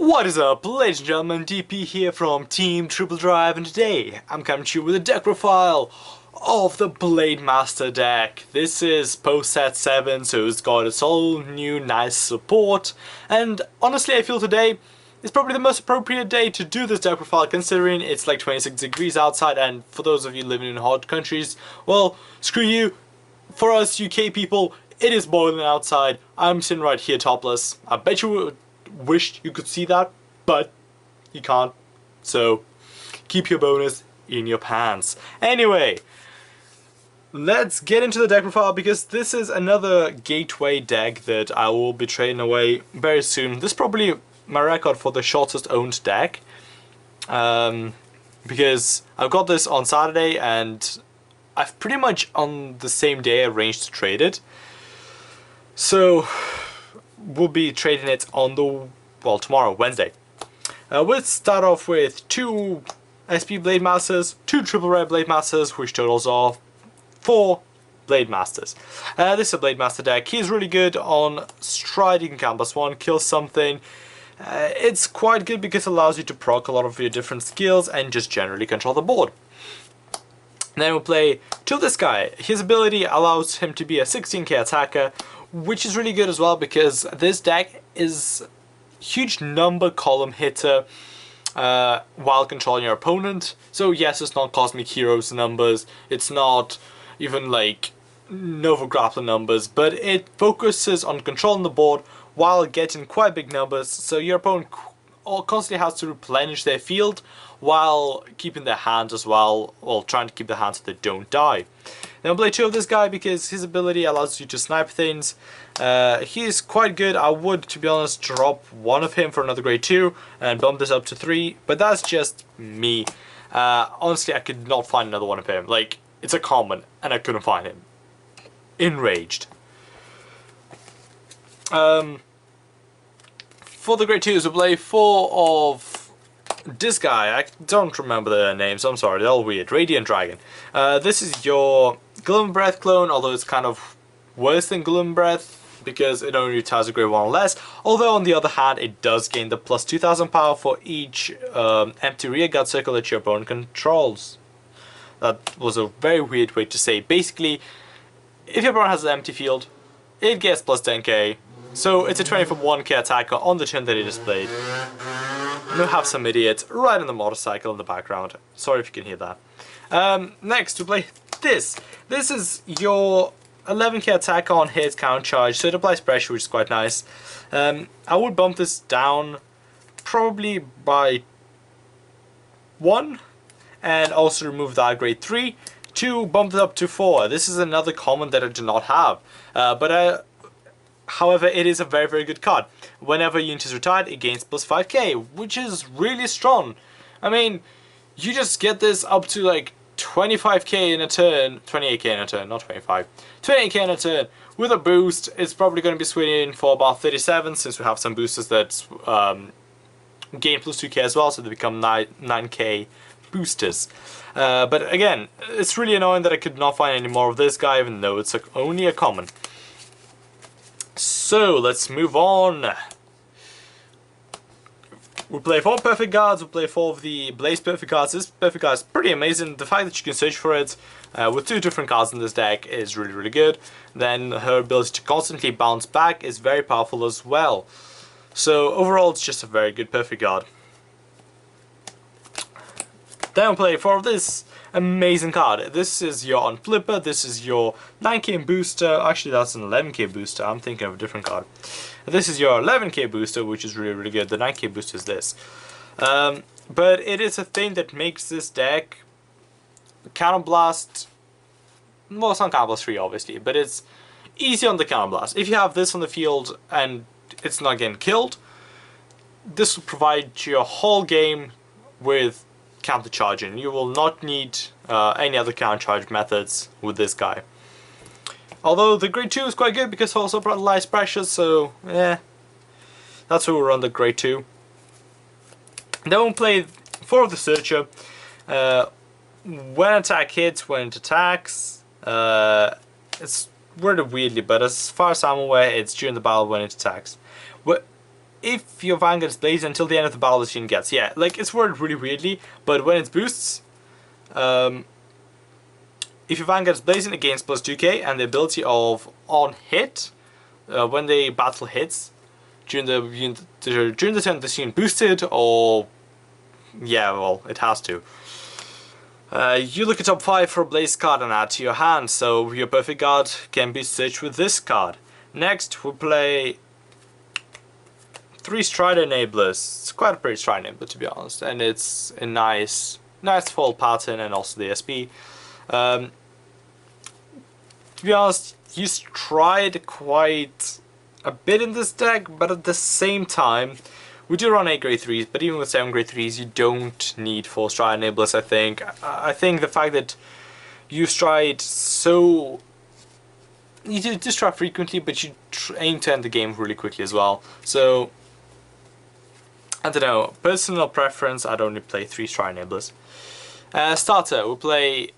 What is up, ladies and gentlemen, DP here from Team Triple Drive, and today I'm coming to you with a deck profile of the Blademaster deck. This is post set 7, so it's got its all new nice support, and honestly I feel today is probably the most appropriate day to do this deck profile, considering it's like 26 degrees outside, and for those of you living in hot countries, well, screw you. For us UK people, it is boiling outside. I'm sitting right here topless. I bet you would wished you could see that, but you can't, so keep your bonus in your pants. Anyway, let's get into the deck profile, because this is another gateway deck that I will be trading away very soon. This is probably my record for the shortest owned deck, because I've got this on Saturday and I've pretty much on the same day arranged to trade it, so we'll be trading it on the, well, tomorrow, Wednesday. We'll start off with 2 SP Blademasters, 2 Triple Red Blademasters, which totals off 4 Blademasters. This is a Blademaster deck. He's really good on Stride. You can count +1, kill something. It's quite good because it allows you to proc a lot of your different skills and just generally control the board. Then we'll play 2 of this guy. His ability allows him to be a 16k attacker, which is really good as well, because this deck is huge number column hitter while controlling your opponent. So yes, it's not Cosmic Heroes numbers, it's not even like Nova Grappler numbers, but it focuses on controlling the board while getting quite big numbers, so your opponent constantly has to replenish their field while keeping their hand as well, while trying to keep the hand so they don't die. Then I'll play 2 of this guy because his ability allows you to snipe things. He's quite good. I would, to be honest, drop 1 of him for another grade 2 and bump this up to 3, but that's just me. Honestly, I could not find another one of him. Like, it's a common and I couldn't find him. Enraged. For the grade 2s, we'll play 4 of this guy. I don't remember their names, I'm sorry, they're all weird. Radiant Dragon. This is your Gloom Breath clone, although it's kind of worse than Gloom Breath because it only retires a grade 1 or less. Although on the other hand, it does gain the plus 2000 power for each empty rearguard circle that your opponent controls. That was a very weird way to say. Basically, if your opponent has an empty field, it gets plus 10k. So it's a 20 for 1k attacker on the turn that it displayed. And we'll have some idiot riding the motorcycle in the background. Sorry if you can hear that. Next we play this. This is your 11k attacker on hit, counter charge, so it applies pressure, which is quite nice. I would bump this down probably by 1 and also remove that grade 3 to bump it up to 4. This is another common that I do not have, however, it is a very, very good card. Whenever a unit is retired, it gains plus 5k, which is really strong. I mean, you just get this up to like 25k in a turn, 28k in a turn, not 25, 28k in a turn. With a boost, it's probably going to be swinging for about 37, since we have some boosters that gain plus 2k as well, so they become 9k boosters. But again, it's really annoying that I could not find any more of this guy, even though it's only a common. So let's move on. We'll play 4 perfect guards, we'll play 4 of the Blaze perfect cards. This perfect card is pretty amazing. The fact that you can search for it with 2 different cards in this deck is really, really good. Then her ability to constantly bounce back is very powerful as well. So overall, it's just a very good perfect guard. Then we'll play 4 of this amazing card. This is your on flipper, this is your 9k booster. Actually, that's an 11k booster. I'm thinking of a different card. This is your 11k booster, which is really, really good. The 9k booster is this. But it is a thing that makes this deck counterblast. Well, it's not counterblast 3 obviously, but it's easy on the counterblast. If you have this on the field and it's not getting killed, this will provide your whole game with counter charging. You will not need any other counter charge methods with this guy. Although the grade 2 is quite good because it also applies pressure, so yeah, that's why we're on the grade 2. Then we'll play 4 of the Searcher. When attack hits, when it attacks, it's worded weirdly, but as far as I'm aware, it's during the battle when it attacks. if your Vanguard is blazing until the end of the battle, this unit gets. Yeah, like it's worded really weirdly, but when it boosts, if your Vanguard is blazing, it gains plus 2k, and the ability of on hit, when the battle hits, during the turn this unit boosted, or yeah, well, it has to. You look at top 5 for a blaze card and add to your hand, so your perfect guard can be searched with this card. Next, we'll play 3 Stride Enablers. It's quite a pretty Stride Enabler, to be honest, and it's a nice foil pattern, and also the SP. To be honest, you tried quite a bit in this deck, but at the same time, we do run 8 grade 3s, but even with 7 grade 3s, you don't need 4 Stride Enablers, I think. I think the fact that you stride so... You do stride frequently, but you aim to end the game really quickly as well. So, I don't know, personal preference, I'd only play 3 Stride Enablers. Starter, we'll play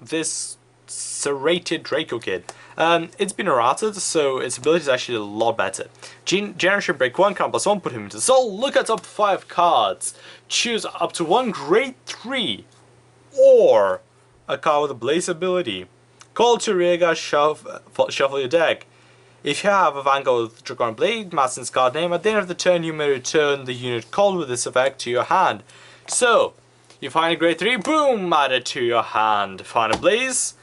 this Serrated Draco Kid. It's been errated, so its ability is actually a lot better. Generation break 1, count +1, put him into soul, look at top 5 cards, choose up to 1 grade 3, or a card with a blaze ability. Call to rearguard, shuffle your deck. If you have a Vanguard with Dragonic Blademaster's card name, at the end of the turn you may return the unit called with this effect to your hand. So, you find a grade 3, boom, add it to your hand. Find a blaze,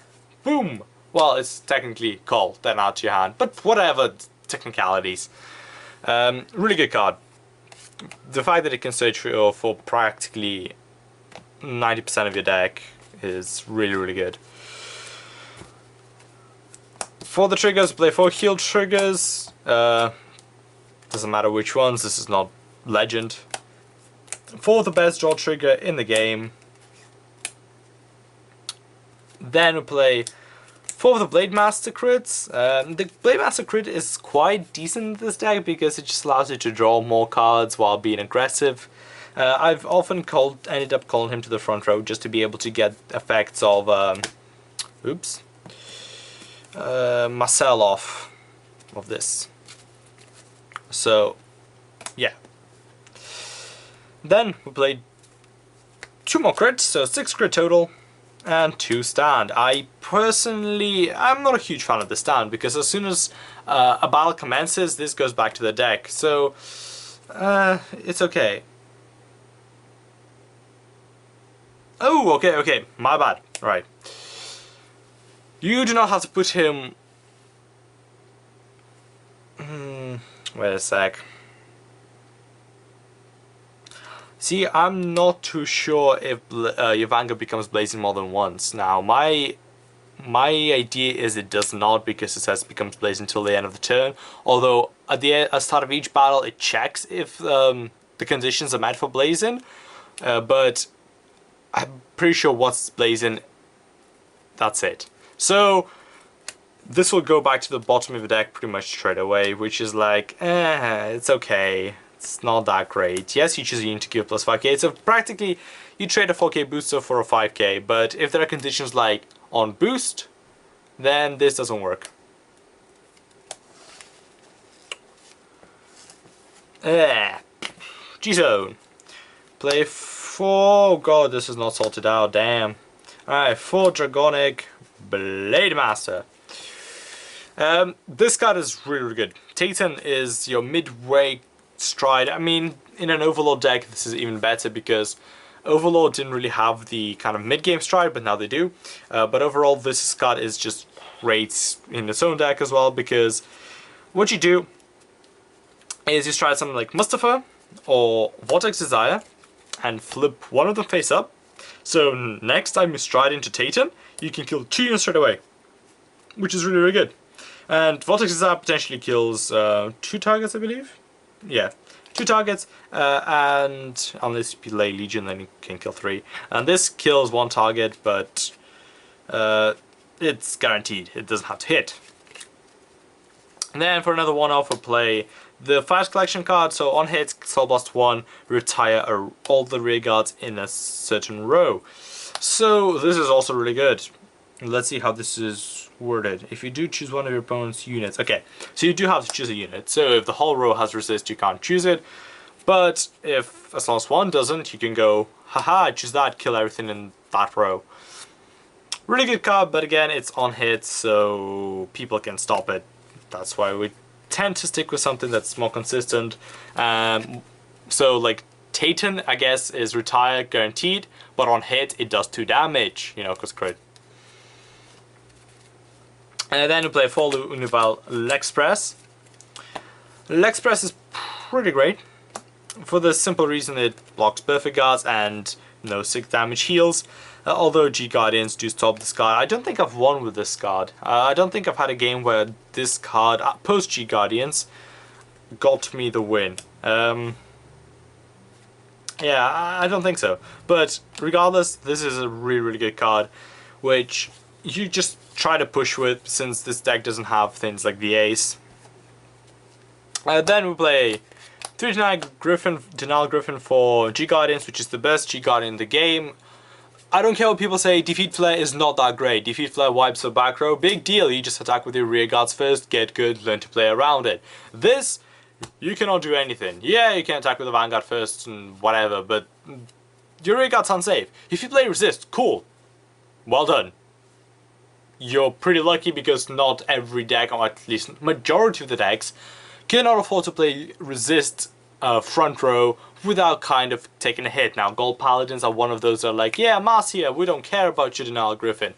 boom. Well, it's technically called, then add to your hand, but whatever, technicalities. Really good card. The fact that it can search for practically 90% of your deck is really, really good. For the triggers, play 4 heal triggers. Doesn't matter which ones, this is not legend. For the best draw trigger in the game. Then we play 4 of the Blademaster crits. The Blademaster crit is quite decent in this deck because it just allows you to draw more cards while being aggressive. I've often ended up calling him to the front row just to be able to get effects of Marcel off of this. So yeah. Then we played 2 more crits, so 6 crit total. And 2 stand. I'm not a huge fan of the stand because as soon as a battle commences, this goes back to the deck. So, it's okay. Oh, okay, my bad. Right. You do not have to put him... wait a sec. See, I'm not too sure if your Vanguard becomes blazing more than once. Now, my idea is it does not, because it says it becomes blazing until the end of the turn. Although at the start of each battle, it checks if the conditions are met for blazing. But I'm pretty sure once it's blazing, that's it. So this will go back to the bottom of the deck pretty much straight away, which is like, it's okay. It's not that great. Yes, you choose a unit to give plus 5k, so practically you trade a 4k booster for a 5k, but if there are conditions like on boost, then this doesn't work. G-Zone. Play 4... Oh god, this is not sorted out, damn. Alright, 4 Dragonic Blademaster. This card is really, really good. Taiten is your midway stride. I mean, in an Overlord deck, this is even better because Overlord didn't really have the kind of mid-game stride, but now they do. But overall, this card is just great in its own deck as well, because what you do is you stride something like Mustafa or Vortex Desire and flip one of them face up. So next time you stride into Taiten, you can kill 2 units straight away, which is really, really good. And Vortex Desire potentially kills 2 targets, I believe. Yeah, 2 targets, and unless you play Legion, then you can kill 3. And this kills 1 target, but it's guaranteed. It doesn't have to hit. And then for another one-off, we'll play the Flash Collection card. So on hit, Soul Blast 1, retire all the rear guards in a certain row. So this is also really good. Let's see how this is worded. If you do choose one of your opponent's units. Okay, so you do have to choose a unit. So if the whole row has resist, you can't choose it. But if, as long as one doesn't, you can go, haha, choose that, kill everything in that row. Really good card, but again, it's on hit, so people can stop it. That's why we tend to stick with something that's more consistent. So like Taiten, I guess, is retire guaranteed, but on hit it does 2 damage, you know, because crit. And then we play full Unival Lexpress. Lexpress is pretty great for the simple reason it blocks perfect guards and no 6 damage heals. Although G-Guardians do stop this card. I don't think I've won with this card. I don't think I've had a game where this card, post G-Guardians, got me the win. Yeah, I don't think so. But regardless, this is a really, really good card, which you just try to push with since this deck doesn't have things like the Ace. Then we play 3 Denial Griffin for G-Guardians, which is the best G-Guardian in the game. I don't care what people say, Defeat Flare is not that great. Defeat Flare wipes the back row, big deal, you just attack with your rear guards first, get good, learn to play around it. This, you cannot do anything. Yeah, you can attack with the Vanguard first and whatever, but your rear guard's unsafe. If you play resist, cool. Well done. You're pretty lucky because not every deck, or at least majority of the decks, cannot afford to play resist front row without kind of taking a hit. Now, Gold Paladins are one of those that are like, yeah, Marcia, we don't care about your Denial Griffin.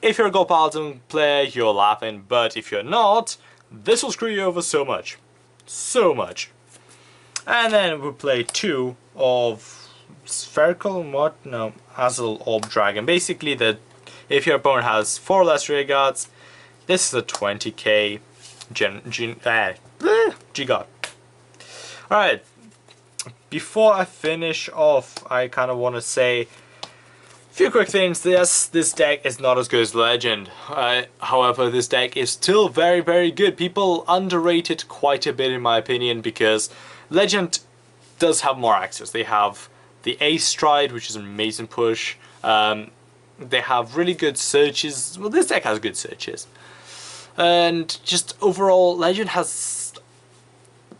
If you're a Gold Paladin player, you're laughing, but if you're not, this will screw you over so much. So much. And then we play 2 of Spherical, what? No, Azul Orb Dragon. Basically, if your opponent has 4 less rear guards, this is a 20k G-Guard. Alright, before I finish off, I kind of want to say a few quick things. Yes, this deck is not as good as Legend. However, this deck is still very, very good. People underrate it quite a bit in my opinion because Legend does have more access. They have the Ace Stride, which is an amazing push. They have really good searches. Well, this deck has good searches. And just overall, Legend has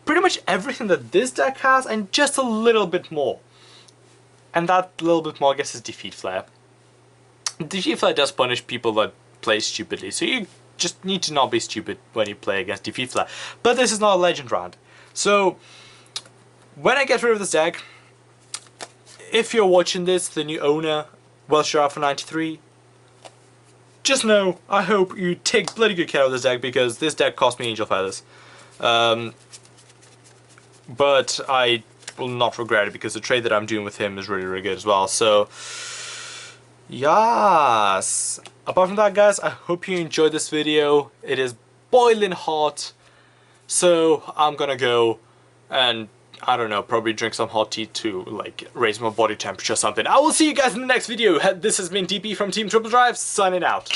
pretty much everything that this deck has and just a little bit more. And that little bit more, I guess, is Defeat Flare. Defeat Flare does punish people that play stupidly, so you just need to not be stupid when you play against Defeat Flare. But this is not a Legend round. So, when I get rid of this deck, if you're watching this, the new owner, Welsh Giraffe 93, just know, I hope you take bloody good care of this deck because this deck cost me Angel Feathers. But I will not regret it because the trade that I'm doing with him is really, really good as well. So, yes. Apart from that, guys, I hope you enjoyed this video. It is boiling hot. So, I'm gonna go and, I don't know, probably drink some hot tea to, like, raise my body temperature or something. I will see you guys in the next video. This has been DP from Team Triple Drive, signing out.